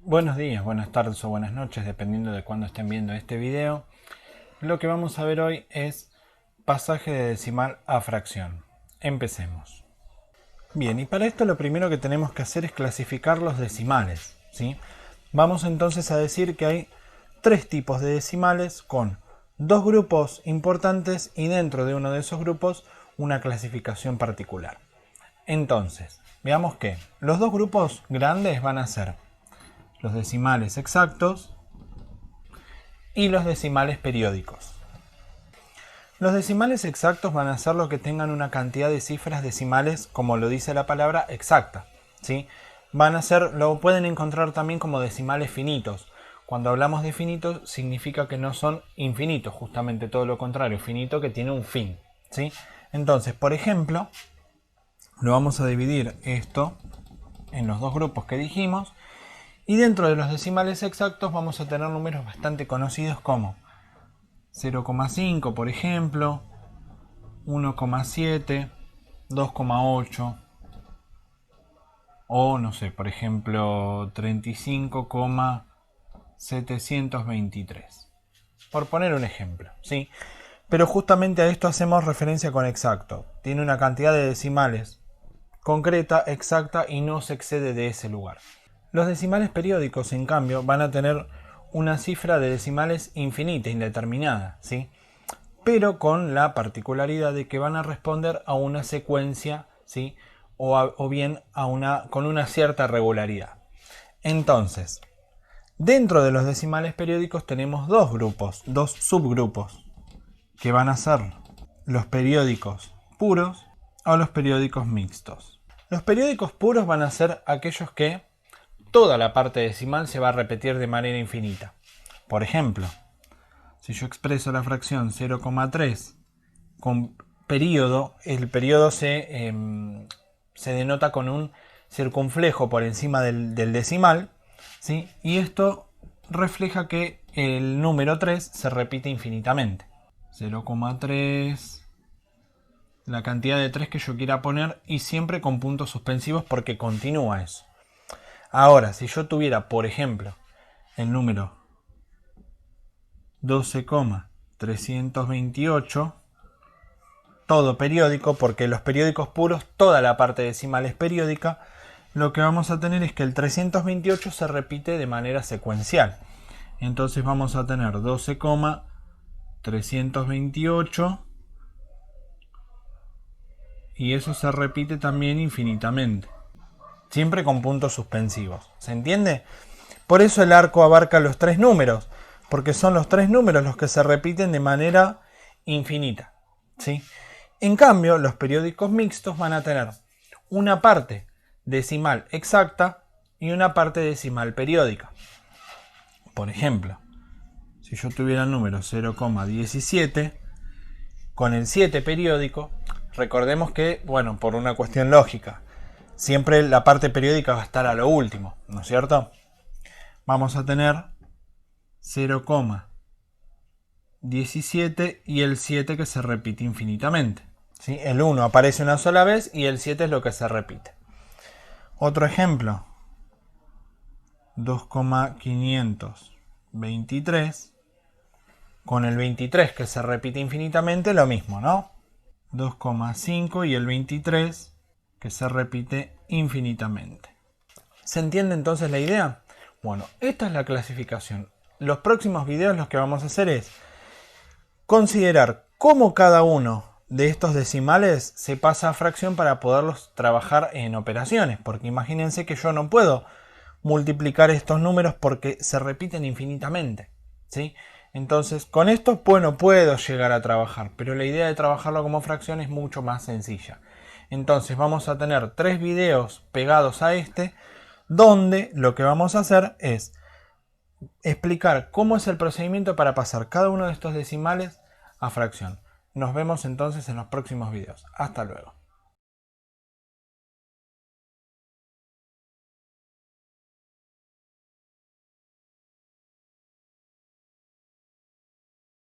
Buenos días, buenas tardes o buenas noches, dependiendo de cuándo estén viendo este video. Lo que vamos a ver hoy es pasaje de decimal a fracción. Empecemos. Bien, y para esto lo primero que tenemos que hacer es clasificar los decimales, ¿sí? Vamos entonces a decir que hay tres tipos de decimales con dos grupos importantes y dentro de uno de esos grupos una clasificación particular. Entonces, veamos que los dos grupos grandes van a ser los decimales exactos y los decimales periódicos. Los decimales exactos van a ser los que tengan una cantidad de cifras decimales, como lo dice la palabra, exacta, ¿sí? Van a ser, lo pueden encontrar también como decimales finitos. Cuando hablamos de finitos significa que no son infinitos, justamente todo lo contrario, finito que tiene un fin, ¿sí? Entonces, por ejemplo, lo vamos a dividir esto en los dos grupos que dijimos. Y dentro de los decimales exactos vamos a tener números bastante conocidos como 0,5 por ejemplo, 1,7, 2,8 o no sé, por ejemplo 35,723. Por poner un ejemplo, ¿sí? Pero justamente a esto hacemos referencia con exacto. Tiene una cantidad de decimales concreta, exacta y no se excede de ese lugar. Los decimales periódicos, en cambio, van a tener una cifra de decimales infinita, indeterminada, ¿sí? Pero con la particularidad de que van a responder a una secuencia, ¿sí? O bien con una cierta regularidad. Entonces, dentro de los decimales periódicos tenemos dos grupos, dos subgrupos, que van a ser los periódicos puros o los periódicos mixtos. Los periódicos puros van a ser aquellos que toda la parte decimal se va a repetir de manera infinita. Por ejemplo, si yo expreso la fracción 0,3 con periodo, el periodo se denota con un circunflejo por encima del decimal, ¿sí? Y esto refleja que el número 3 se repite infinitamente. 0,3, la cantidad de 3 que yo quiera poner y siempre con puntos suspensivos porque continúa eso. Ahora, si yo tuviera, por ejemplo, el número 12,328, todo periódico, porque los periódicos puros, toda la parte decimal es periódica, lo que vamos a tener es que el 328 se repite de manera secuencial. Entonces vamos a tener 12,328 y eso se repite también infinitamente. Siempre con puntos suspensivos. ¿Se entiende? Por eso el arco abarca los tres números, porque son los tres números los que se repiten de manera infinita, ¿sí? En cambio, los periódicos mixtos van a tener una parte decimal exacta y una parte decimal periódica. Por ejemplo, si yo tuviera el número 0,17 con el 7 periódico, recordemos que, bueno, por una cuestión lógica, siempre la parte periódica va a estar a lo último, ¿no es cierto? Vamos a tener 0,17 y el 7 que se repite infinitamente, ¿sí? El 1 aparece una sola vez y el 7 es lo que se repite. Otro ejemplo, 2,523 con el 23 que se repite infinitamente, lo mismo, ¿no? 2,5 y el 23 que se repite infinitamente. ¿Se entiende entonces la idea? Bueno, esta es la clasificación. Los próximos videos lo que vamos a hacer es considerar cómo cada uno de estos decimales se pasa a fracción para poderlos trabajar en operaciones, porque imagínense que yo no puedo multiplicar estos números porque se repiten infinitamente, ¿sí? Entonces, con esto, bueno, puedo llegar a trabajar, pero la idea de trabajarlo como fracción es mucho más sencilla. Entonces, vamos a tener 3 videos pegados a este, donde lo que vamos a hacer es explicar cómo es el procedimiento para pasar cada uno de estos decimales a fracción. Nos vemos entonces en los próximos videos. Hasta luego.